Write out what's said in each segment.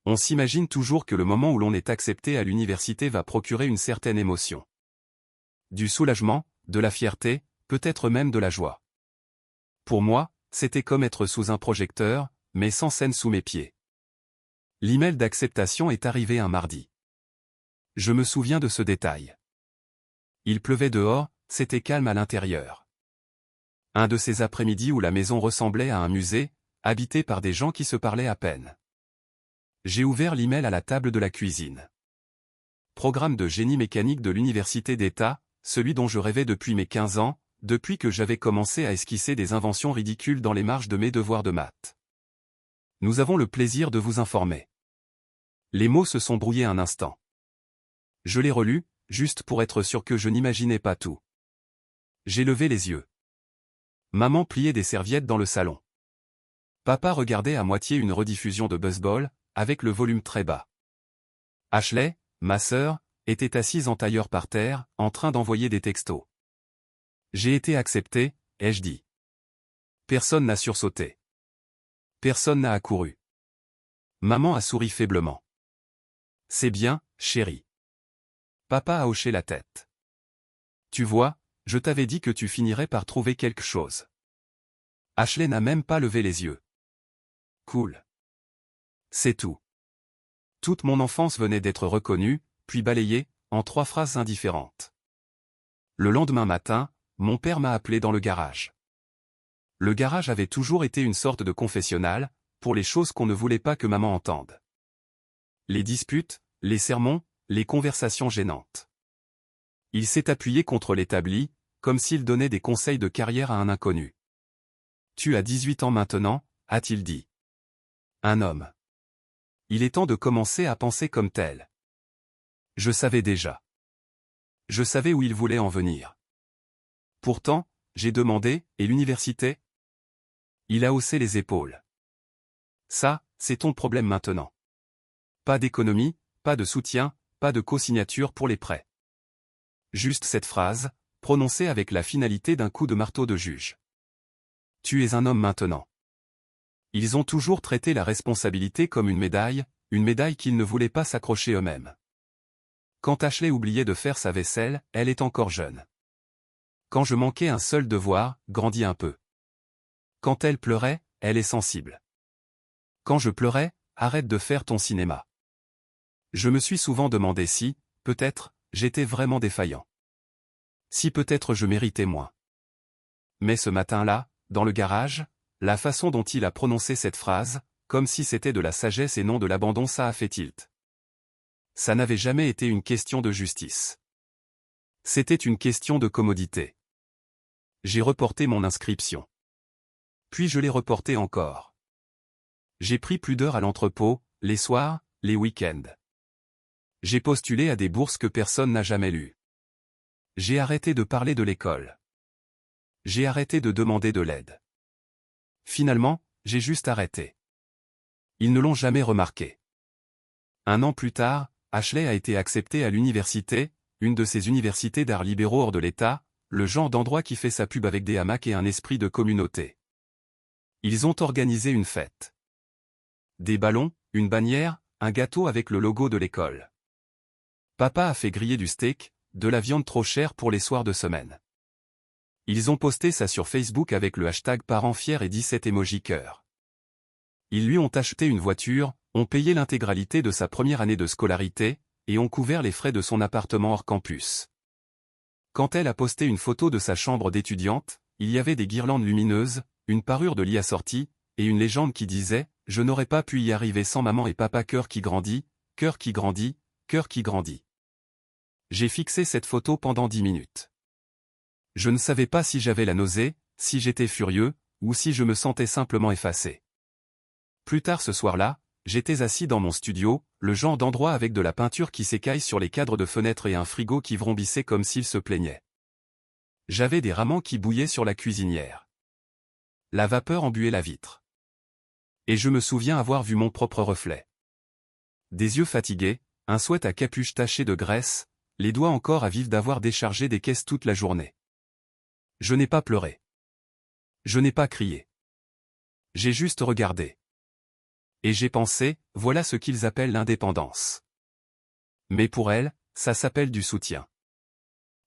On s'imagine toujours que le moment où l'on est accepté à l'université va procurer une certaine émotion. Du soulagement, de la fierté, peut-être même de la joie. Pour moi, c'était comme être sous un projecteur, mais sans scène sous mes pieds. L'email d'acceptation est arrivé un mardi. Je me souviens de ce détail. Il pleuvait dehors, c'était calme à l'intérieur. Un de ces après-midi où la maison ressemblait à un musée, habité par des gens qui se parlaient à peine. J'ai ouvert l'email à la table de la cuisine. Programme de génie mécanique de l'Université d'État, celui dont je rêvais depuis mes 15 ans, depuis que j'avais commencé à esquisser des inventions ridicules dans les marges de mes devoirs de maths. Nous avons le plaisir de vous informer. Les mots se sont brouillés un instant. Je l'ai relu, juste pour être sûr que je n'imaginais pas tout. J'ai levé les yeux. Maman pliait des serviettes dans le salon. Papa regardait à moitié une rediffusion de Buzzball, avec le volume très bas. Ashley, ma sœur, était assise en tailleur par terre, en train d'envoyer des textos. J'ai été accepté, ai-je dit. Personne n'a sursauté. Personne n'a accouru. Maman a souri faiblement. C'est bien, chérie. Papa a hoché la tête. Tu vois, je t'avais dit que tu finirais par trouver quelque chose. Ashley n'a même pas levé les yeux. Cool. C'est tout. Toute mon enfance venait d'être reconnue, puis balayée, en 3 phrases indifférentes. Le lendemain matin, mon père m'a appelé dans le garage. Le garage avait toujours été une sorte de confessionnal, pour les choses qu'on ne voulait pas que maman entende. Les disputes, les sermons, les conversations gênantes. Il s'est appuyé contre l'établi, comme s'il donnait des conseils de carrière à un inconnu. Tu as 18 ans maintenant, a-t-il dit. Un homme. Il est temps de commencer à penser comme tel. Je savais déjà. Je savais où il voulait en venir. Pourtant, j'ai demandé, et l'université? Il a haussé les épaules. Ça, c'est ton problème maintenant. Pas d'économie, pas de soutien, pas de co-signature pour les prêts. Juste cette phrase, prononcée avec la finalité d'un coup de marteau de juge. Tu es un homme maintenant. Ils ont toujours traité la responsabilité comme une médaille qu'ils ne voulaient pas s'accrocher eux-mêmes. Quand Ashley oubliait de faire sa vaisselle, elle est encore jeune. Quand je manquais un seul devoir, grandis un peu. Quand elle pleurait, elle est sensible. Quand je pleurais, arrête de faire ton cinéma. Je me suis souvent demandé si, peut-être, j'étais vraiment défaillant. Si peut-être je méritais moins. Mais ce matin-là, dans le garage, la façon dont il a prononcé cette phrase, comme si c'était de la sagesse et non de l'abandon, ça a fait tilt. Ça n'avait jamais été une question de justice. C'était une question de commodité. J'ai reporté mon inscription. Puis je l'ai reporté encore. J'ai pris plus d'heures à l'entrepôt, les soirs, les week-ends. J'ai postulé à des bourses que personne n'a jamais lues. J'ai arrêté de parler de l'école. J'ai arrêté de demander de l'aide. Finalement, j'ai juste arrêté. Ils ne l'ont jamais remarqué. 1 an plus tard, Ashley a été acceptée à l'université, une de ces universités d'art libéraux hors de l'État, le genre d'endroit qui fait sa pub avec des hamacs et un esprit de communauté. Ils ont organisé une fête. Des ballons, une bannière, un gâteau avec le logo de l'école. Papa a fait griller du steak, de la viande trop chère pour les soirs de semaine. Ils ont posté ça sur Facebook avec le hashtag parents fiers et 17 émojis cœur. Ils lui ont acheté une voiture, ont payé l'intégralité de sa première année de scolarité, et ont couvert les frais de son appartement hors campus. Quand elle a posté une photo de sa chambre d'étudiante, il y avait des guirlandes lumineuses, une parure de lit assortie, et une légende qui disait « Je n'aurais pas pu y arriver sans maman et papa cœur qui grandit, cœur qui grandit, cœur qui grandit ». J'ai fixé cette photo pendant 10 minutes. Je ne savais pas si j'avais la nausée, si j'étais furieux, ou si je me sentais simplement effacé. Plus tard ce soir-là, j'étais assis dans mon studio, le genre d'endroit avec de la peinture qui s'écaille sur les cadres de fenêtres et un frigo qui vrombissait comme s'il se plaignait. J'avais des ramans qui bouillaient sur la cuisinière. La vapeur embuait la vitre. Et je me souviens avoir vu mon propre reflet. Des yeux fatigués, un sweat à capuche taché de graisse, les doigts encore à vif d'avoir déchargé des caisses toute la journée. Je n'ai pas pleuré. Je n'ai pas crié. J'ai juste regardé. Et j'ai pensé, voilà ce qu'ils appellent l'indépendance. Mais pour elle, ça s'appelle du soutien.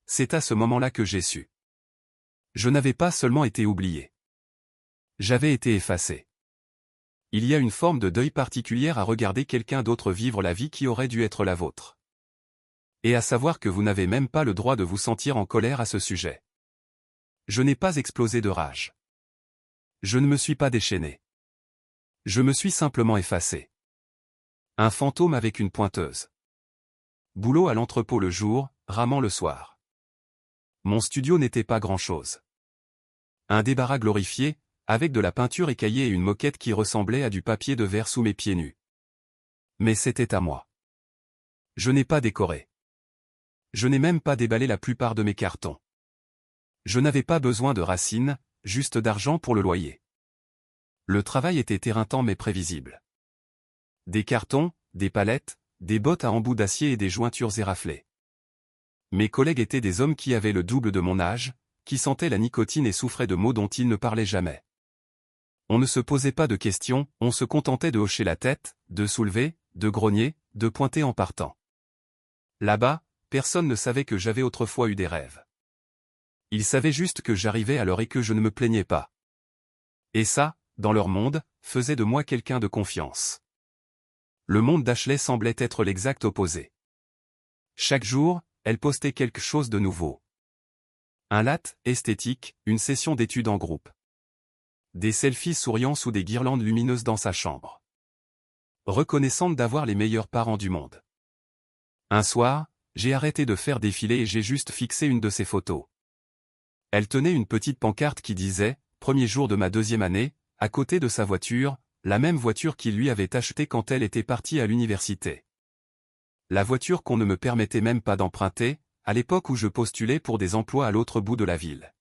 C'est à ce moment-là que j'ai su. Je n'avais pas seulement été oublié. J'avais été effacé. Il y a une forme de deuil particulière à regarder quelqu'un d'autre vivre la vie qui aurait dû être la vôtre. Et à savoir que vous n'avez même pas le droit de vous sentir en colère à ce sujet. Je n'ai pas explosé de rage. Je ne me suis pas déchaîné. Je me suis simplement effacé. Un fantôme avec une pointeuse. Boulot à l'entrepôt le jour, ramant le soir. Mon studio n'était pas grand-chose. Un débarras glorifié, avec de la peinture écaillée et une moquette qui ressemblait à du papier de verre sous mes pieds nus. Mais c'était à moi. Je n'ai pas décoré. Je n'ai même pas déballé la plupart de mes cartons. Je n'avais pas besoin de racines, juste d'argent pour le loyer. Le travail était éreintant mais prévisible. Des cartons, des palettes, des bottes à embout d'acier et des jointures éraflées. Mes collègues étaient des hommes qui avaient le double de mon âge, qui sentaient la nicotine et souffraient de maux dont ils ne parlaient jamais. On ne se posait pas de questions, on se contentait de hocher la tête, de soulever, de grogner, de pointer en partant. Là-bas, personne ne savait que j'avais autrefois eu des rêves. Ils savaient juste que j'arrivais à l'heure et que je ne me plaignais pas. Et ça, dans leur monde, faisait de moi quelqu'un de confiance. Le monde d'Ashley semblait être l'exact opposé. Chaque jour, elle postait quelque chose de nouveau. Un latte, esthétique, une session d'études en groupe. Des selfies souriant sous des guirlandes lumineuses dans sa chambre. Reconnaissante d'avoir les meilleurs parents du monde. Un soir, j'ai arrêté de faire défiler et j'ai juste fixé une de ses photos. Elle tenait une petite pancarte qui disait « Premier jour de ma 2e année », à côté de sa voiture, la même voiture qu'il lui avait achetée quand elle était partie à l'université. La voiture qu'on ne me permettait même pas d'emprunter, à l'époque où je postulais pour des emplois à l'autre bout de la ville.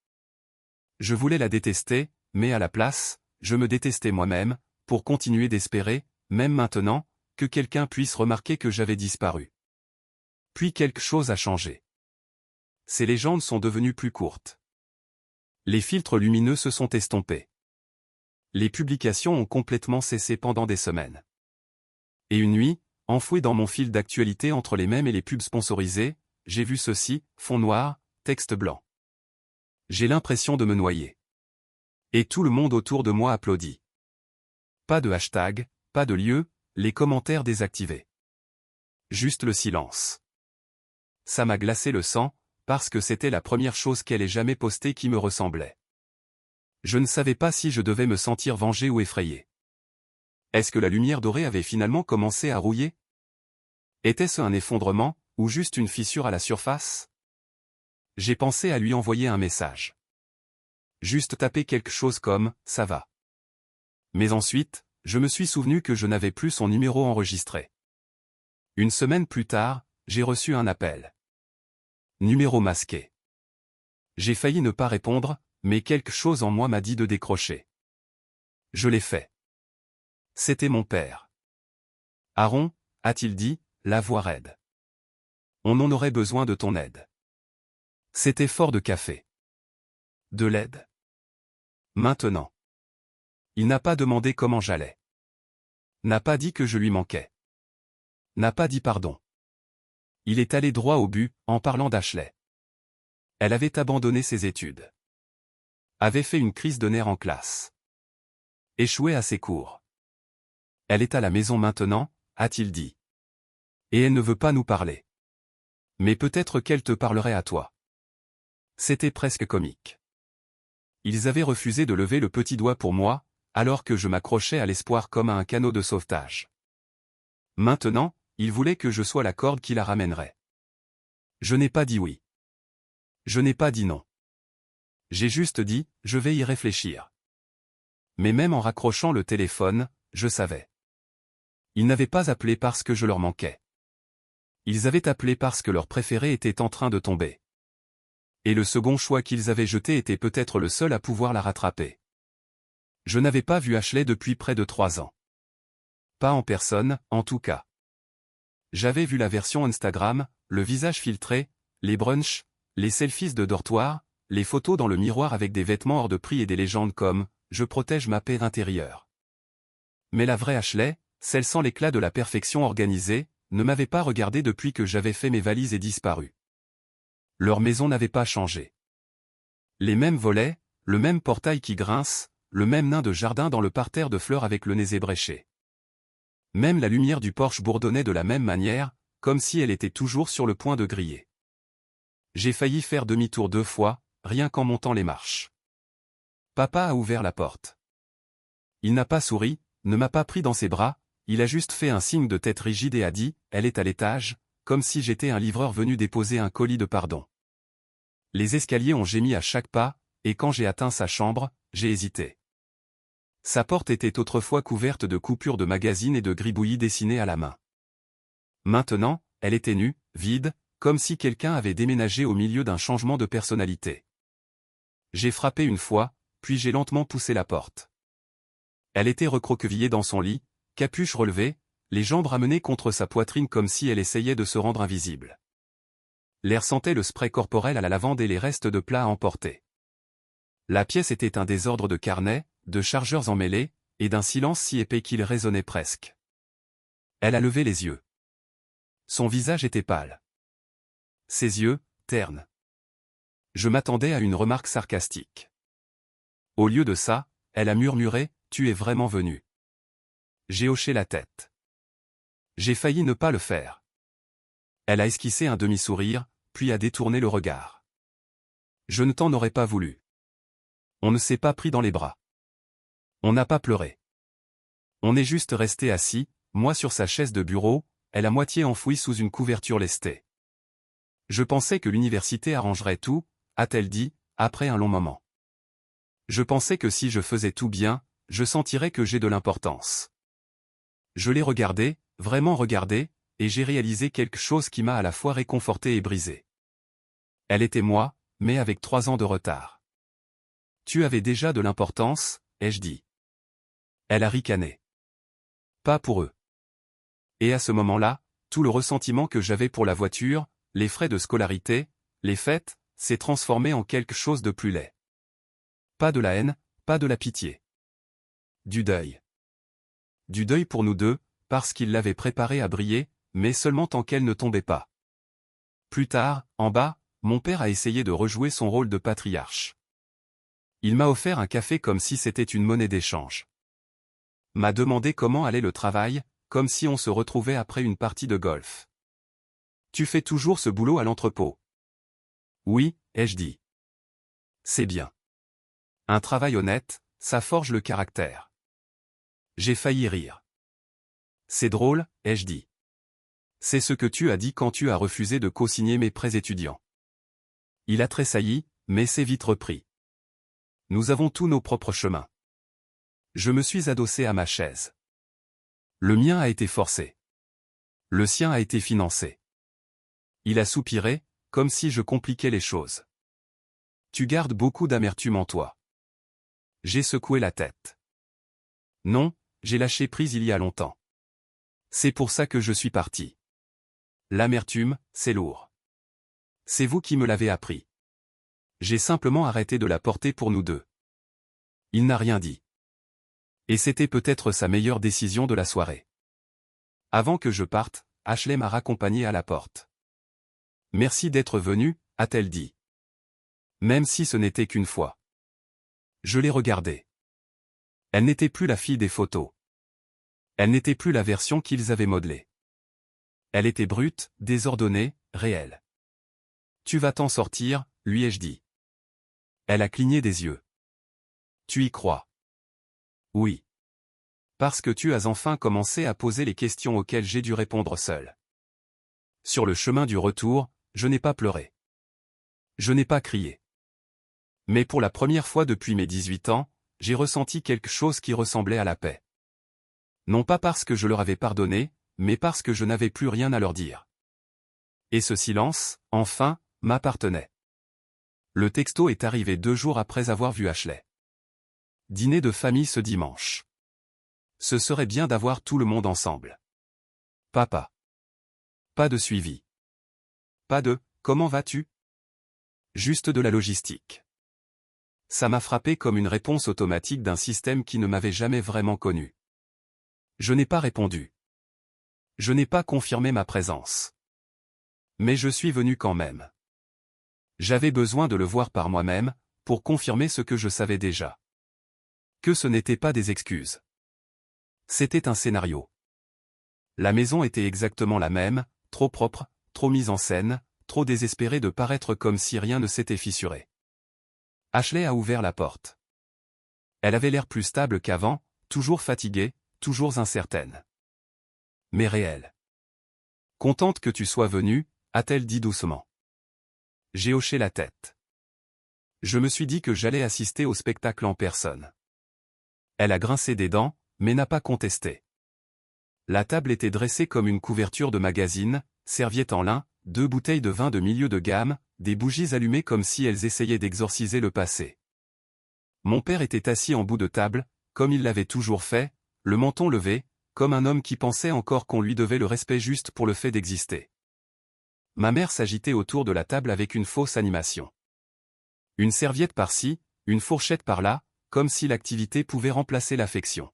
Je voulais la détester, mais à la place, je me détestais moi-même, pour continuer d'espérer, même maintenant, que quelqu'un puisse remarquer que j'avais disparu. Puis quelque chose a changé. Ces légendes sont devenues plus courtes. Les filtres lumineux se sont estompés. Les publications ont complètement cessé pendant des semaines. Et une nuit, enfoui dans mon fil d'actualité entre les mèmes et les pubs sponsorisées, j'ai vu ceci, fond noir, texte blanc. J'ai l'impression de me noyer. Et tout le monde autour de moi applaudit. Pas de hashtag, pas de lieu, les commentaires désactivés. Juste le silence. Ça m'a glacé le sang, parce que c'était la première chose qu'elle ait jamais postée qui me ressemblait. Je ne savais pas si je devais me sentir vengé ou effrayé. Est-ce que la lumière dorée avait finalement commencé à rouiller? Était-ce un effondrement, ou juste une fissure à la surface? J'ai pensé à lui envoyer un message. Juste taper quelque chose comme « ça va ». Mais ensuite, je me suis souvenu que je n'avais plus son numéro enregistré. Une semaine plus tard, j'ai reçu un appel. Numéro masqué. J'ai failli ne pas répondre, mais quelque chose en moi m'a dit de décrocher. Je l'ai fait. C'était mon père. Aaron, a-t-il dit, la voix raide. On en aurait besoin de ton aide. C'était fort de café. De l'aide. Maintenant. Il n'a pas demandé comment j'allais. N'a pas dit que je lui manquais. N'a pas dit pardon. Il est allé droit au but, en parlant d'Ashley. Elle avait abandonné ses études. Avait fait une crise de nerfs en classe. Échoué à ses cours. Elle est à la maison maintenant, a-t-il dit. Et elle ne veut pas nous parler. Mais peut-être qu'elle te parlerait à toi. C'était presque comique. Ils avaient refusé de lever le petit doigt pour moi, alors que je m'accrochais à l'espoir comme à un canot de sauvetage. Maintenant, ils voulaient que je sois la corde qui la ramènerait. Je n'ai pas dit oui. Je n'ai pas dit non. J'ai juste dit, je vais y réfléchir. Mais même en raccrochant le téléphone, je savais. Ils n'avaient pas appelé parce que je leur manquais. Ils avaient appelé parce que leur préféré était en train de tomber. Et le second choix qu'ils avaient jeté était peut-être le seul à pouvoir la rattraper. Je n'avais pas vu Ashley depuis près de 3 ans. Pas en personne, en tout cas. J'avais vu la version Instagram, le visage filtré, les brunchs, les selfies de dortoir, les photos dans le miroir avec des vêtements hors de prix et des légendes comme « Je protège ma paix intérieure ». Mais la vraie Ashley, celle sans l'éclat de la perfection organisée, ne m'avait pas regardé depuis que j'avais fait mes valises et disparu. Leur maison n'avait pas changé. Les mêmes volets, le même portail qui grince, le même nain de jardin dans le parterre de fleurs avec le nez ébréché. Même la lumière du porche bourdonnait de la même manière, comme si elle était toujours sur le point de griller. J'ai failli faire demi-tour 2 fois, rien qu'en montant les marches. Papa a ouvert la porte. Il n'a pas souri, ne m'a pas pris dans ses bras, il a juste fait un signe de tête rigide et a dit « Elle est à l'étage », comme si j'étais un livreur venu déposer un colis de pardon. Les escaliers ont gémi à chaque pas, et quand j'ai atteint sa chambre, j'ai hésité. Sa porte était autrefois couverte de coupures de magazines et de gribouillis dessinés à la main. Maintenant, elle était nue, vide, comme si quelqu'un avait déménagé au milieu d'un changement de personnalité. J'ai frappé une fois, puis j'ai lentement poussé la porte. Elle était recroquevillée dans son lit, capuche relevée, les jambes ramenées contre sa poitrine comme si elle essayait de se rendre invisible. L'air sentait le spray corporel à la lavande et les restes de plats à emporter. La pièce était un désordre de carnets, de chargeurs emmêlés, et d'un silence si épais qu'il résonnait presque. Elle a levé les yeux. Son visage était pâle. Ses yeux, ternes. Je m'attendais à une remarque sarcastique. Au lieu de ça, elle a murmuré « Tu es vraiment venu ». J'ai hoché la tête. J'ai failli ne pas le faire. Elle a esquissé un demi-sourire, puis a détourné le regard. Je ne t'en aurais pas voulu. On ne s'est pas pris dans les bras. On n'a pas pleuré. On est juste resté assis, moi sur sa chaise de bureau, elle à moitié enfouie sous une couverture lestée. Je pensais que l'université arrangerait tout, a-t-elle dit, après un long moment. Je pensais que si je faisais tout bien, je sentirais que j'ai de l'importance. Je l'ai regardé, vraiment regardé, et j'ai réalisé quelque chose qui m'a à la fois réconforté et brisé. Elle était moi, mais avec 3 ans de retard. Tu avais déjà de l'importance, ai-je dit. Elle a ricané. Pas pour eux. Et à ce moment-là, tout le ressentiment que j'avais pour la voiture, les frais de scolarité, les fêtes, s'est transformé en quelque chose de plus laid. Pas de la haine, pas de la pitié. Du deuil. Du deuil pour nous deux, parce qu'il l'avait préparée à briller, mais seulement tant qu'elle ne tombait pas. Plus tard, en bas, mon père a essayé de rejouer son rôle de patriarche. Il m'a offert un café comme si c'était une monnaie d'échange. M'a demandé comment allait le travail, comme si on se retrouvait après une partie de golf. Tu fais toujours ce boulot à l'entrepôt. Oui, ai-je dit. C'est bien. Un travail honnête, ça forge le caractère. J'ai failli rire. C'est drôle, ai-je dit. C'est ce que tu as dit quand tu as refusé de co-signer mes prêts étudiants. Il a tressailli, mais s'est vite repris. Nous avons tous nos propres chemins. Je me suis adossé à ma chaise. Le mien a été forcé. Le sien a été financé. Il a soupiré, comme si je compliquais les choses. Tu gardes beaucoup d'amertume en toi. J'ai secoué la tête. Non, j'ai lâché prise il y a longtemps. C'est pour ça que je suis parti. L'amertume, c'est lourd. C'est vous qui me l'avez appris. J'ai simplement arrêté de la porter pour nous deux. Il n'a rien dit. Et c'était peut-être sa meilleure décision de la soirée. Avant que je parte, Ashley m'a raccompagné à la porte. Merci d'être venu, a-t-elle dit. Même si ce n'était qu'une fois. Je l'ai regardée. Elle n'était plus la fille des photos. Elle n'était plus la version qu'ils avaient modelée. Elle était brute, désordonnée, réelle. Tu vas t'en sortir, lui ai-je dit. Elle a cligné des yeux. Tu y crois? Oui. Parce que tu as enfin commencé à poser les questions auxquelles j'ai dû répondre seul. Sur le chemin du retour, je n'ai pas pleuré. Je n'ai pas crié. Mais pour la première fois depuis mes 18 ans, j'ai ressenti quelque chose qui ressemblait à la paix. Non pas parce que je leur avais pardonné, mais parce que je n'avais plus rien à leur dire. Et ce silence, enfin, m'appartenait. Le texto est arrivé 2 jours après avoir vu Ashley. Dîner de famille ce dimanche. Ce serait bien d'avoir tout le monde ensemble. Papa. Pas de suivi. Pas de « comment vas-tu » Juste de la logistique. Ça m'a frappé comme une réponse automatique d'un système qui ne m'avait jamais vraiment connu. Je n'ai pas répondu. Je n'ai pas confirmé ma présence. Mais je suis venu quand même. J'avais besoin de le voir par moi-même, pour confirmer ce que je savais déjà. Que ce n'était pas des excuses. C'était un scénario. La maison était exactement la même, trop propre, trop mise en scène, trop désespérée de paraître comme si rien ne s'était fissuré. Ashley a ouvert la porte. Elle avait l'air plus stable qu'avant, toujours fatiguée, toujours incertaine. Mais réelle. Contente que tu sois venue, a-t-elle dit doucement. J'ai hoché la tête. Je me suis dit que j'allais assister au spectacle en personne. Elle a grincé des dents, mais n'a pas contesté. La table était dressée comme une couverture de magazine, serviette en lin, 2 bouteilles de vin de milieu de gamme, des bougies allumées comme si elles essayaient d'exorciser le passé. Mon père était assis en bout de table, comme il l'avait toujours fait, le menton levé, comme un homme qui pensait encore qu'on lui devait le respect juste pour le fait d'exister. Ma mère s'agitait autour de la table avec une fausse animation. Une serviette par-ci, une fourchette par-là, comme si l'activité pouvait remplacer l'affection.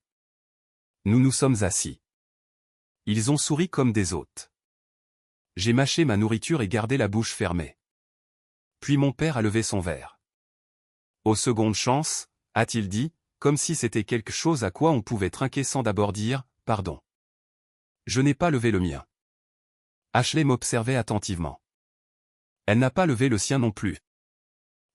Nous nous sommes assis. Ils ont souri comme des hôtes. J'ai mâché ma nourriture et gardé la bouche fermée. Puis mon père a levé son verre. Aux secondes chances, a-t-il dit, comme si c'était quelque chose à quoi on pouvait trinquer sans d'abord dire « pardon ». Je n'ai pas levé le mien. Ashley m'observait attentivement. Elle n'a pas levé le sien non plus.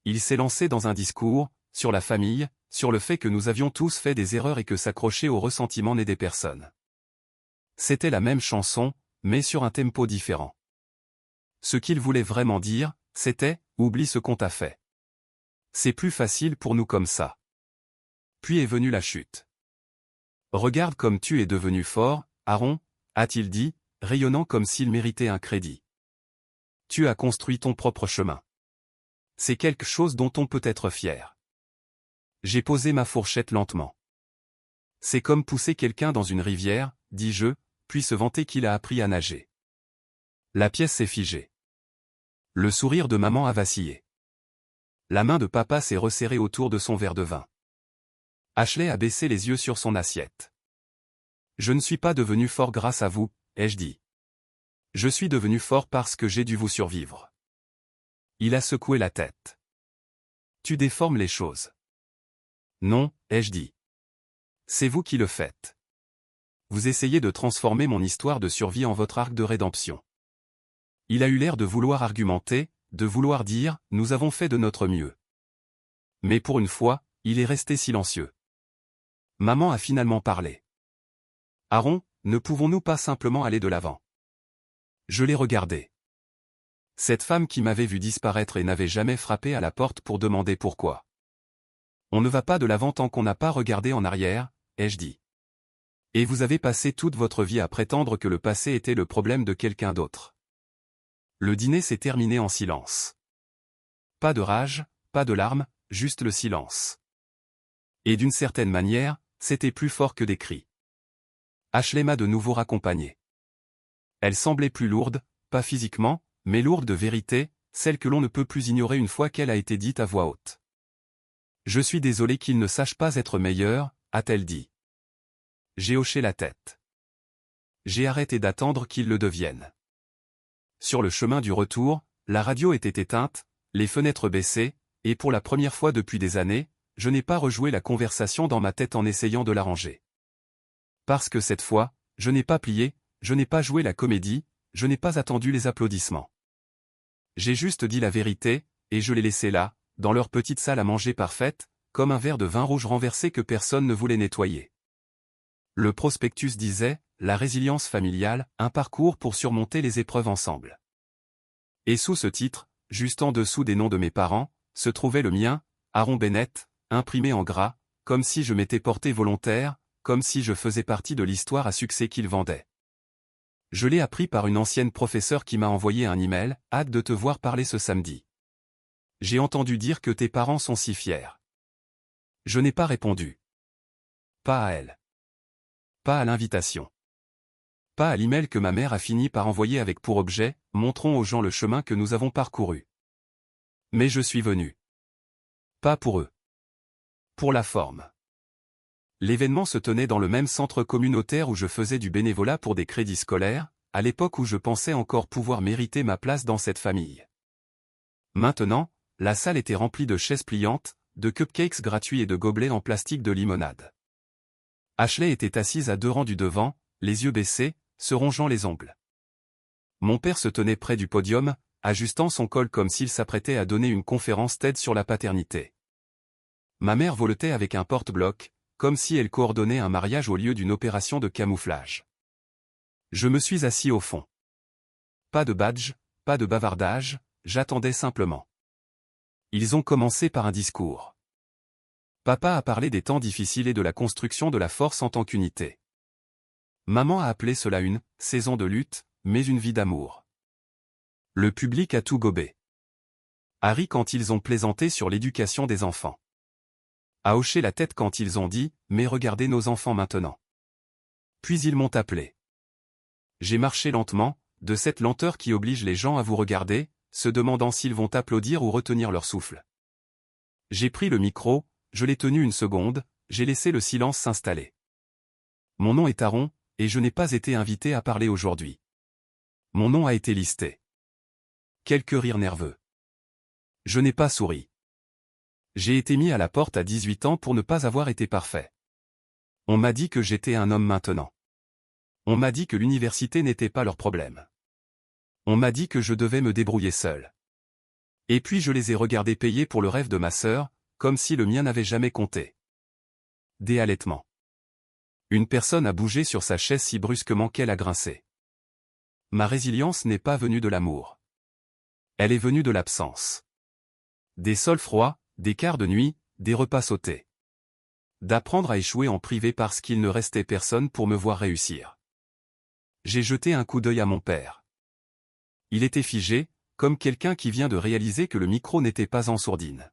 Il s'est lancé dans un discours, sur la famille, sur le fait que nous avions tous fait des erreurs et que s'accrocher au ressentiment n'aidait personne. C'était la même chanson, mais sur un tempo différent. Ce qu'il voulait vraiment dire, c'était « oublie ce qu'on t'a fait. C'est plus facile pour nous comme ça. » Puis est venue la chute. « Regarde comme tu es devenu fort, Aaron, » a-t-il dit, rayonnant comme s'il méritait un crédit. Tu as construit ton propre chemin. C'est quelque chose dont on peut être fier. J'ai posé ma fourchette lentement. C'est comme pousser quelqu'un dans une rivière, dis-je, puis se vanter qu'il a appris à nager. La pièce s'est figée. Le sourire de maman a vacillé. La main de papa s'est resserrée autour de son verre de vin. Ashley a baissé les yeux sur son assiette. Je ne suis pas devenu fort grâce à vous, ai-je dit. Je suis devenu fort parce que j'ai dû vous survivre. Il a secoué la tête. Tu déformes les choses. Non, ai-je dit. C'est vous qui le faites. Vous essayez de transformer mon histoire de survie en votre arc de rédemption. Il a eu l'air de vouloir argumenter, de vouloir dire « nous avons fait de notre mieux ». Mais pour une fois, il est resté silencieux. Maman a finalement parlé. Aaron, ne pouvons-nous pas simplement aller de l'avant? Je l'ai regardé. Cette femme qui m'avait vu disparaître et n'avait jamais frappé à la porte pour demander pourquoi. On ne va pas de l'avant tant qu'on n'a pas regardé en arrière, ai-je dit. Et vous avez passé toute votre vie à prétendre que le passé était le problème de quelqu'un d'autre. Le dîner s'est terminé en silence. Pas de rage, pas de larmes, juste le silence. Et d'une certaine manière, c'était plus fort que des cris. Ashley m'a de nouveau raccompagné. Elle semblait plus lourde, pas physiquement, mais lourde de vérité, celle que l'on ne peut plus ignorer une fois qu'elle a été dite à voix haute. Je suis désolé qu'il ne sache pas être meilleur, a-t-elle dit. J'ai hoché la tête. J'ai arrêté d'attendre qu'il le devienne. Sur le chemin du retour, la radio était éteinte, les fenêtres baissées, et pour la première fois depuis des années, je n'ai pas rejoué la conversation dans ma tête en essayant de l'arranger. Parce que cette fois, je n'ai pas plié, je n'ai pas joué la comédie, je n'ai pas attendu les applaudissements. J'ai juste dit la vérité, et je l'ai laissé là, dans leur petite salle à manger parfaite, comme un verre de vin rouge renversé que personne ne voulait nettoyer. Le prospectus disait, la résilience familiale, un parcours pour surmonter les épreuves ensemble. Et sous ce titre, juste en dessous des noms de mes parents, se trouvait le mien, Aaron Bennett, imprimé en gras, comme si je m'étais porté volontaire, comme si je faisais partie de l'histoire à succès qu'il vendait. Je l'ai appris par une ancienne professeure qui m'a envoyé un email, hâte de te voir parler ce samedi. J'ai entendu dire que tes parents sont si fiers. Je n'ai pas répondu. Pas à elle. Pas à l'invitation. Pas à l'email que ma mère a fini par envoyer avec pour objet, montrons aux gens le chemin que nous avons parcouru. Mais je suis venu. Pas pour eux. Pour la forme. L'événement se tenait dans le même centre communautaire où je faisais du bénévolat pour des crédits scolaires, à l'époque où je pensais encore pouvoir mériter ma place dans cette famille. Maintenant, la salle était remplie de chaises pliantes, de cupcakes gratuits et de gobelets en plastique de limonade. Ashley était assise à 2 rangs du devant, les yeux baissés, se rongeant les ongles. Mon père se tenait près du podium, ajustant son col comme s'il s'apprêtait à donner une conférence TED sur la paternité. Ma mère voletait avec un porte-bloc, comme si elle coordonnait un mariage au lieu d'une opération de camouflage. Je me suis assis au fond. Pas de badge, pas de bavardage, j'attendais simplement. Ils ont commencé par un discours. Papa a parlé des temps difficiles et de la construction de la force en tant qu'unité. Maman a appelé cela une « saison de lutte », mais une vie d'amour. Le public a tout gobé. A ri quand ils ont plaisanté sur l'éducation des enfants. A hoché la tête quand ils ont dit « mais regardez nos enfants maintenant ». Puis ils m'ont appelé. J'ai marché lentement, de cette lenteur qui oblige les gens à vous regarder, se demandant s'ils vont applaudir ou retenir leur souffle. J'ai pris le micro, je l'ai tenu une seconde, j'ai laissé le silence s'installer. Mon nom est Aaron, et je n'ai pas été invité à parler aujourd'hui. Mon nom a été listé. Quelques rires nerveux. Je n'ai pas souri. J'ai été mis à la porte à 18 ans pour ne pas avoir été parfait. On m'a dit que j'étais un homme maintenant. On m'a dit que l'université n'était pas leur problème. On m'a dit que je devais me débrouiller seul. Et puis je les ai regardés payer pour le rêve de ma sœur, comme si le mien n'avait jamais compté. Des halètements. Une personne a bougé sur sa chaise si brusquement qu'elle a grincé. Ma résilience n'est pas venue de l'amour. Elle est venue de l'absence. Des sols froids, des quarts de nuit, des repas sautés. D'apprendre à échouer en privé parce qu'il ne restait personne pour me voir réussir. J'ai jeté un coup d'œil à mon père. Il était figé, comme quelqu'un qui vient de réaliser que le micro n'était pas en sourdine.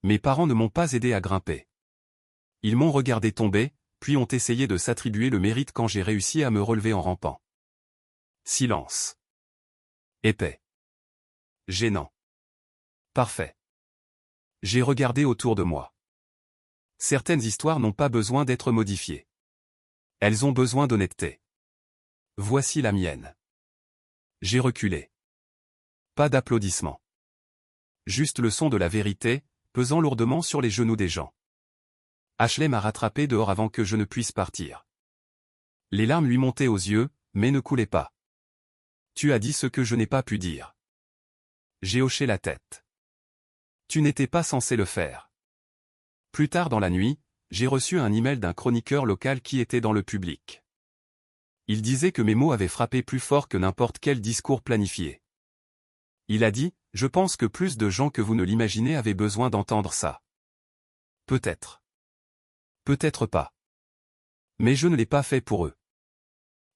Mes parents ne m'ont pas aidé à grimper. Ils m'ont regardé tomber, puis ont essayé de s'attribuer le mérite quand j'ai réussi à me relever en rampant. Silence. Épais. Gênant. Parfait. J'ai regardé autour de moi. Certaines histoires n'ont pas besoin d'être modifiées. Elles ont besoin d'honnêteté. Voici la mienne. J'ai reculé. Pas d'applaudissements. Juste le son de la vérité, pesant lourdement sur les genoux des gens. Ashley m'a rattrapé dehors avant que je ne puisse partir. Les larmes lui montaient aux yeux, mais ne coulaient pas. Tu as dit ce que je n'ai pas pu dire. J'ai hoché la tête. Tu n'étais pas censé le faire. Plus tard dans la nuit, j'ai reçu un email d'un chroniqueur local qui était dans le public. Il disait que mes mots avaient frappé plus fort que n'importe quel discours planifié. Il a dit, je pense que plus de gens que vous ne l'imaginez avaient besoin d'entendre ça. Peut-être. Peut-être pas. Mais je ne l'ai pas fait pour eux.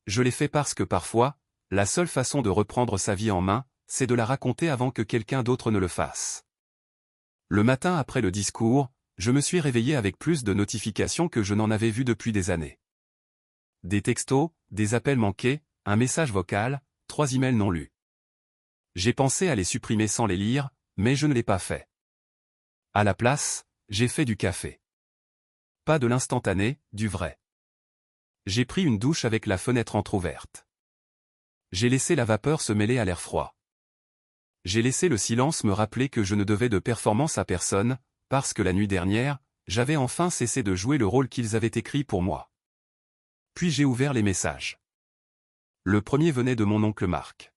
Je l'ai fait parce que parfois, la seule façon de reprendre sa vie en main, c'est de la raconter avant que quelqu'un d'autre ne le fasse. Le matin après le discours, je me suis réveillé avec plus de notifications que je n'en avais vu depuis des années. Des textos, des appels manqués, un message vocal, 3 emails non lus. J'ai pensé à les supprimer sans les lire, mais je ne l'ai pas fait. À la place, j'ai fait du café. Pas de l'instantané, du vrai. J'ai pris une douche avec la fenêtre entr'ouverte. J'ai laissé la vapeur se mêler à l'air froid. J'ai laissé le silence me rappeler que je ne devais de performance à personne, parce que la nuit dernière, j'avais enfin cessé de jouer le rôle qu'ils avaient écrit pour moi. Puis j'ai ouvert les messages. Le premier venait de mon oncle Marc.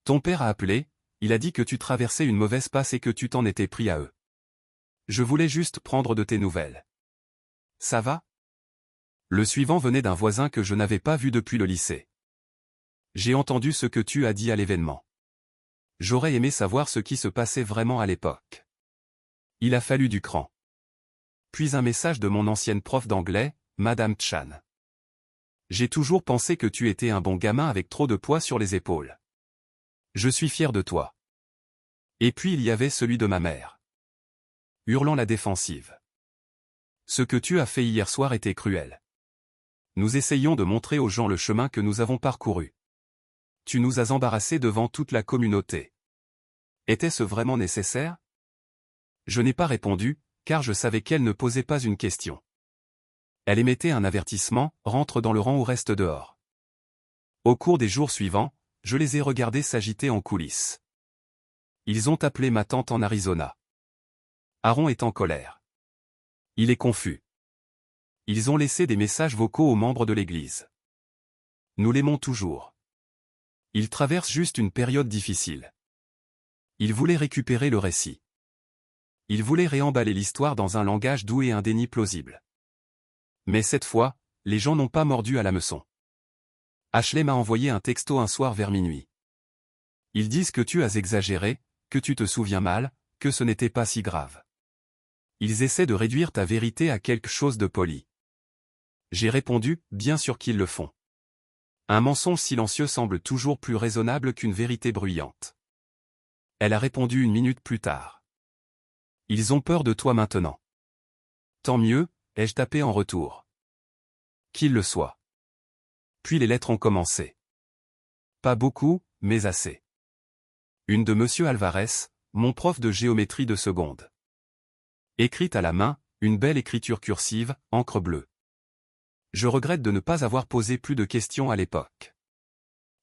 Ton père a appelé, il a dit que tu traversais une mauvaise passe et que tu t'en étais pris à eux. Je voulais juste prendre de tes nouvelles. Ça va? Le suivant venait d'un voisin que je n'avais pas vu depuis le lycée. J'ai entendu ce que tu as dit à l'événement. J'aurais aimé savoir ce qui se passait vraiment à l'époque. Il a fallu du cran. Puis un message de mon ancienne prof d'anglais, Madame Chan. J'ai toujours pensé que tu étais un bon gamin avec trop de poids sur les épaules. Je suis fier de toi. Et puis il y avait celui de ma mère. Hurlant la défensive. Ce que tu as fait hier soir était cruel. Nous essayons de montrer aux gens le chemin que nous avons parcouru. Tu nous as embarrassés devant toute la communauté. Était-ce vraiment nécessaire? Je n'ai pas répondu, car je savais qu'elle ne posait pas une question. Elle émettait un avertissement, rentre dans le rang ou reste dehors. Au cours des jours suivants, je les ai regardés s'agiter en coulisses. Ils ont appelé ma tante en Arizona. Aaron est en colère. Il est confus. Ils ont laissé des messages vocaux aux membres de l'Église. Nous l'aimons toujours. Il traverse juste une période difficile. Il voulait récupérer le récit. Il voulait réemballer l'histoire dans un langage doux et un déni plausible. Mais cette fois, les gens n'ont pas mordu à l'hameçon. Ashley m'a envoyé un texto un soir vers minuit. Ils disent que tu as exagéré, que tu te souviens mal, que ce n'était pas si grave. Ils essaient de réduire ta vérité à quelque chose de poli. J'ai répondu, bien sûr qu'ils le font. Un mensonge silencieux semble toujours plus raisonnable qu'une vérité bruyante. Elle a répondu 1 minute plus tard. Ils ont peur de toi maintenant. Tant mieux, ai-je tapé en retour. Qu'il le soit. Puis les lettres ont commencé. Pas beaucoup, mais assez. Une de Monsieur Alvarez, mon prof de géométrie de seconde. Écrite à la main, une belle écriture cursive, encre bleue. Je regrette de ne pas avoir posé plus de questions à l'époque.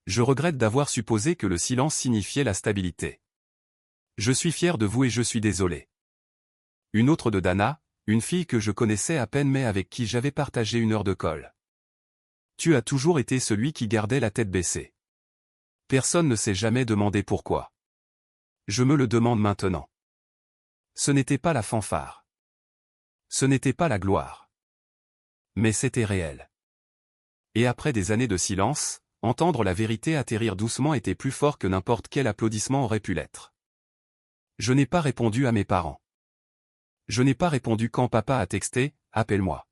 Je regrette d'avoir supposé que le silence signifiait la stabilité. Je suis fier de vous et je suis désolé. Une autre de Dana, une fille que je connaissais à peine mais avec qui j'avais partagé 1 heure de colle. Tu as toujours été celui qui gardait la tête baissée. Personne ne s'est jamais demandé pourquoi. Je me le demande maintenant. Ce n'était pas la fanfare. Ce n'était pas la gloire. Mais c'était réel. Et après des années de silence, entendre la vérité atterrir doucement était plus fort que n'importe quel applaudissement aurait pu l'être. Je n'ai pas répondu à mes parents. Je n'ai pas répondu quand papa a texté « Appelle-moi ».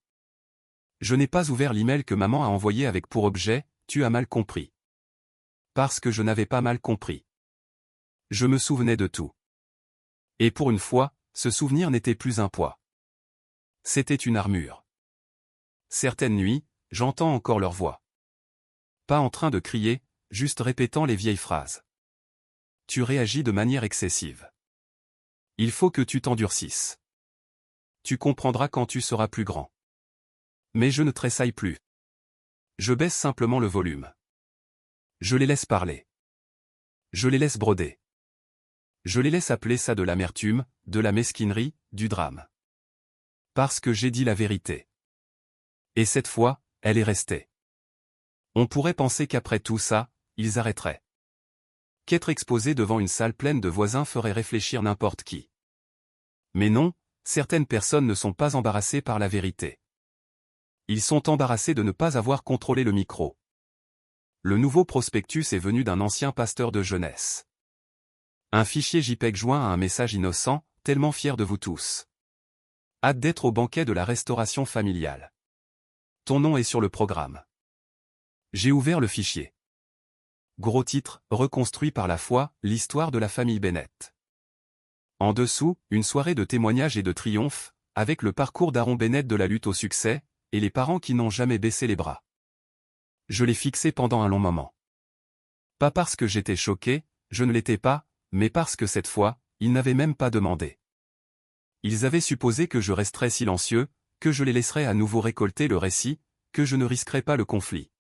Je n'ai pas ouvert l'email que maman a envoyé avec pour objet « Tu as mal compris ». Parce que je n'avais pas mal compris. Je me souvenais de tout. Et pour une fois, ce souvenir n'était plus un poids. C'était une armure. Certaines nuits, j'entends encore leur voix. Pas en train de crier, juste répétant les vieilles phrases. Tu réagis de manière excessive. Il faut que tu t'endurcisses. Tu comprendras quand tu seras plus grand. Mais je ne tressaille plus. Je baisse simplement le volume. Je les laisse parler. Je les laisse broder. Je les laisse appeler ça de l'amertume, de la mesquinerie, du drame. Parce que j'ai dit la vérité. Et cette fois, elle est restée. On pourrait penser qu'après tout ça, ils arrêteraient. Qu'être exposé devant une salle pleine de voisins ferait réfléchir n'importe qui. Mais non, certaines personnes ne sont pas embarrassées par la vérité. Ils sont embarrassés de ne pas avoir contrôlé le micro. Le nouveau prospectus est venu d'un ancien pasteur de jeunesse. Un fichier JPEG joint à un message innocent, tellement fier de vous tous. Hâte d'être au banquet de la restauration familiale. Ton nom est sur le programme. J'ai ouvert le fichier. Gros titre, reconstruit par la foi, l'histoire de la famille Bennett. En dessous, une soirée de témoignages et de triomphe, avec le parcours d'Aaron Bennett de la lutte au succès, et les parents qui n'ont jamais baissé les bras. Je l'ai fixé pendant un long moment. Pas parce que j'étais choqué, je ne l'étais pas, mais parce que cette fois, ils n'avaient même pas demandé. Ils avaient supposé que je resterais silencieux, que je les laisserais à nouveau récolter le récit, que je ne risquerais pas le conflit.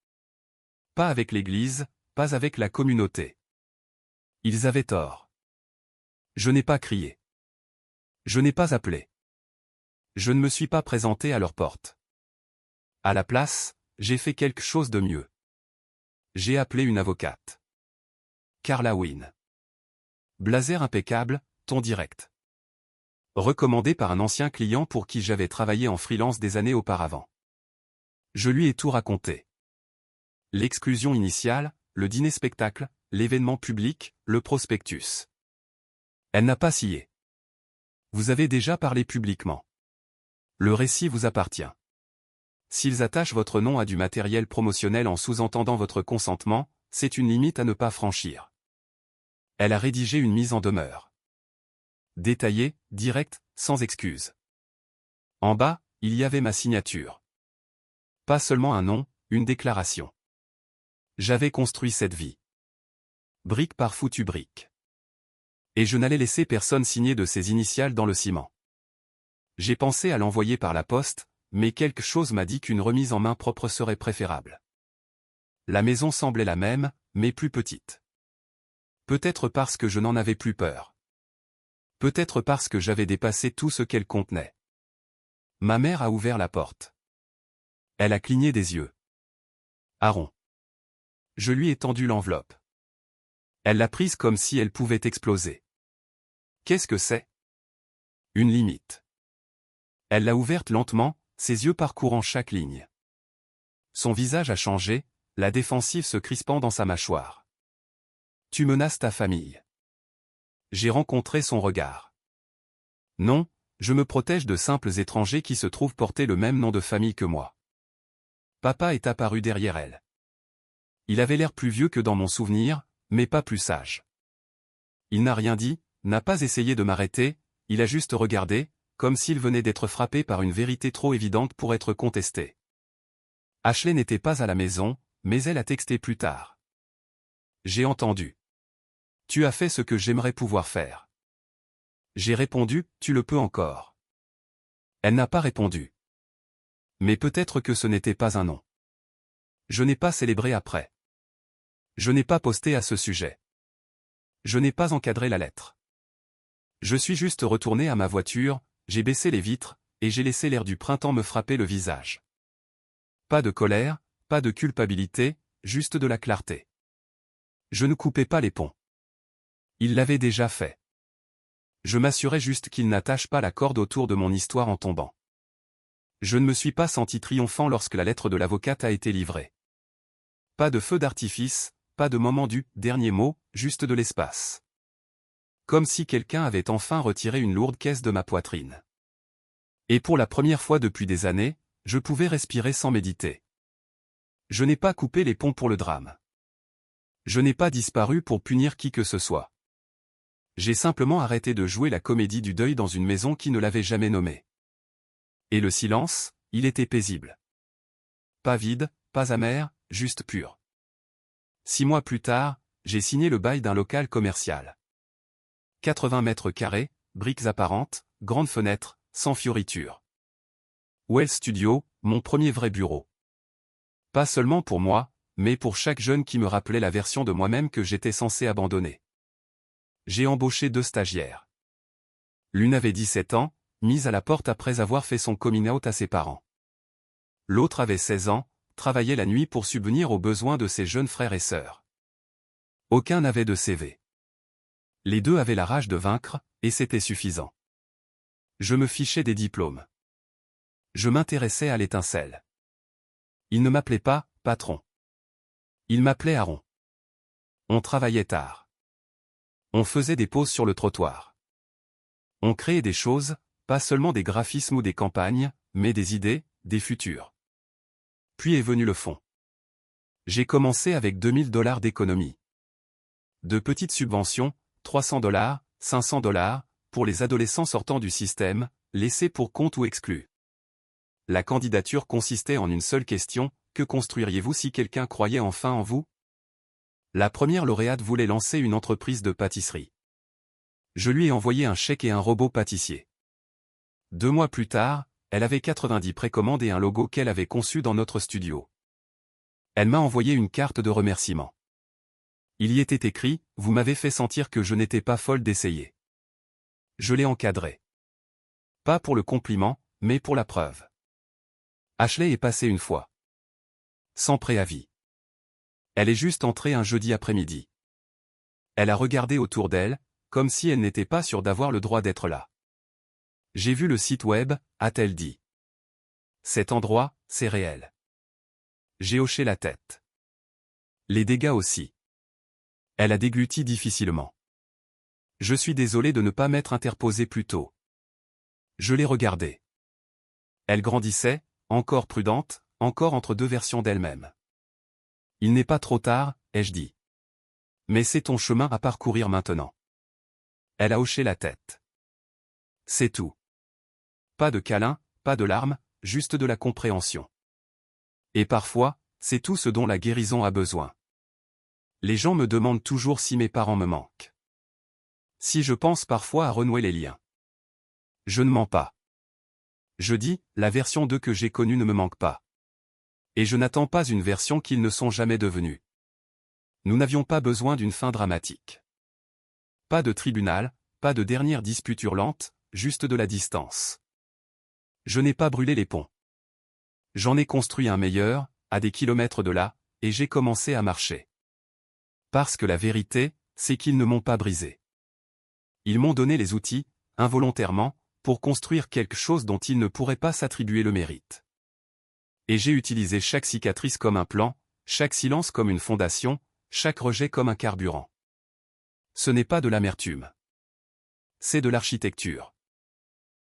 Pas avec l'Église, pas avec la communauté. Ils avaient tort. Je n'ai pas crié. Je n'ai pas appelé. Je ne me suis pas présenté à leur porte. À la place, j'ai fait quelque chose de mieux. J'ai appelé une avocate. Carla Wynne. Blazer impeccable, ton direct. Recommandé par un ancien client pour qui j'avais travaillé en freelance des années auparavant. Je lui ai tout raconté. L'exclusion initiale, le dîner-spectacle, l'événement public, le prospectus. Elle n'a pas scié. Vous avez déjà parlé publiquement. Le récit vous appartient. S'ils attachent votre nom à du matériel promotionnel en sous-entendant votre consentement, c'est une limite à ne pas franchir. Elle a rédigé une mise en demeure. Détaillée, directe, sans excuse. En bas, il y avait ma signature. Pas seulement un nom, une déclaration. J'avais construit cette vie. Brique par foutue brique. Et je n'allais laisser personne signer de ses initiales dans le ciment. J'ai pensé à l'envoyer par la poste, mais quelque chose m'a dit qu'une remise en main propre serait préférable. La maison semblait la même, mais plus petite. Peut-être parce que je n'en avais plus peur. Peut-être parce que j'avais dépassé tout ce qu'elle contenait. Ma mère a ouvert la porte. Elle a cligné des yeux. Aaron. Je lui ai tendu l'enveloppe. Elle l'a prise comme si elle pouvait exploser. Qu'est-ce que c'est? Une limite. Elle l'a ouverte lentement, ses yeux parcourant chaque ligne. Son visage a changé, la défensive se crispant dans sa mâchoire. Tu menaces ta famille. J'ai rencontré son regard. Non, je me protège de simples étrangers qui se trouvent porter le même nom de famille que moi. Papa est apparu derrière elle. Il avait l'air plus vieux que dans mon souvenir, mais pas plus sage. Il n'a rien dit, n'a pas essayé de m'arrêter, il a juste regardé, comme s'il venait d'être frappé par une vérité trop évidente pour être contestée. Ashley n'était pas à la maison, mais elle a texté plus tard. J'ai entendu. Tu as fait ce que j'aimerais pouvoir faire. J'ai répondu, tu le peux encore. Elle n'a pas répondu. Mais peut-être que ce n'était pas un non. Je n'ai pas célébré après. Je n'ai pas posté à ce sujet. Je n'ai pas encadré la lettre. Je suis juste retourné à ma voiture, j'ai baissé les vitres, et j'ai laissé l'air du printemps me frapper le visage. Pas de colère, pas de culpabilité, juste de la clarté. Je ne coupais pas les ponts. Il l'avait déjà fait. Je m'assurais juste qu'il n'attache pas la corde autour de mon histoire en tombant. Je ne me suis pas senti triomphant lorsque la lettre de l'avocate a été livrée. Pas de feu d'artifice, pas de moment du « dernier mot », juste de l'espace. Comme si quelqu'un avait enfin retiré une lourde caisse de ma poitrine. Et pour la première fois depuis des années, je pouvais respirer sans méditer. Je n'ai pas coupé les ponts pour le drame. Je n'ai pas disparu pour punir qui que ce soit. J'ai simplement arrêté de jouer la comédie du deuil dans une maison qui ne l'avait jamais nommée. Et le silence, il était paisible. Pas vide, pas amer, juste pur. 6 mois plus tard, j'ai signé le bail d'un local commercial. 80 mètres carrés, briques apparentes, grandes fenêtres, sans fioritures. Well Studio, mon premier vrai bureau. Pas seulement pour moi, mais pour chaque jeune qui me rappelait la version de moi-même que j'étais censé abandonner. J'ai embauché 2 stagiaires. L'une avait 17 ans, mise à la porte après avoir fait son coming out à ses parents. L'autre avait 16 ans, travaillait la nuit pour subvenir aux besoins de ses jeunes frères et sœurs. Aucun n'avait de CV. Les 2 avaient la rage de vaincre, et c'était suffisant. Je me fichais des diplômes. Je m'intéressais à l'étincelle. Il ne m'appelait pas « patron ». Il m'appelait Aaron. On travaillait tard. On faisait des pauses sur le trottoir. On créait des choses, pas seulement des graphismes ou des campagnes, mais des idées, des futurs. Puis est venu le fond. J'ai commencé avec $2000 d'économie. De petites subventions, $300, $500, pour les adolescents sortant du système, laissés pour compte ou exclus. La candidature consistait en une seule question, que construiriez-vous si quelqu'un croyait enfin en vous? La première lauréate voulait lancer une entreprise de pâtisserie. Je lui ai envoyé un chèque et un robot pâtissier. 2 mois plus tard, elle avait 90 précommandes et un logo qu'elle avait conçu dans notre studio. Elle m'a envoyé une carte de remerciement. Il y était écrit « Vous m'avez fait sentir que je n'étais pas folle d'essayer. » Je l'ai encadré. Pas pour le compliment, mais pour la preuve. Ashley est passée une fois. Sans préavis. Elle est juste entrée un jeudi après-midi. Elle a regardé autour d'elle, comme si elle n'était pas sûre d'avoir le droit d'être là. J'ai vu le site web, a-t-elle dit. Cet endroit, c'est réel. J'ai hoché la tête. Les dégâts aussi. Elle a dégluti difficilement. Je suis désolé de ne pas m'être interposé plus tôt. Je l'ai regardée. Elle grandissait, encore prudente, encore entre 2 versions d'elle-même. Il n'est pas trop tard, ai-je dit. Mais c'est ton chemin à parcourir maintenant. Elle a hoché la tête. C'est tout. Pas de câlin, pas de larmes, juste de la compréhension. Et parfois, c'est tout ce dont la guérison a besoin. Les gens me demandent toujours si mes parents me manquent. Si je pense parfois à renouer les liens. Je ne mens pas. Je dis, la version 2 que j'ai connue ne me manque pas. Et je n'attends pas une version qu'ils ne sont jamais devenus. Nous n'avions pas besoin d'une fin dramatique. Pas de tribunal, pas de dernière dispute hurlante, juste de la distance. Je n'ai pas brûlé les ponts. J'en ai construit un meilleur, à des kilomètres de là, et j'ai commencé à marcher. Parce que la vérité, c'est qu'ils ne m'ont pas brisé. Ils m'ont donné les outils, involontairement, pour construire quelque chose dont ils ne pourraient pas s'attribuer le mérite. Et j'ai utilisé chaque cicatrice comme un plan, chaque silence comme une fondation, chaque rejet comme un carburant. Ce n'est pas de l'amertume. C'est de l'architecture.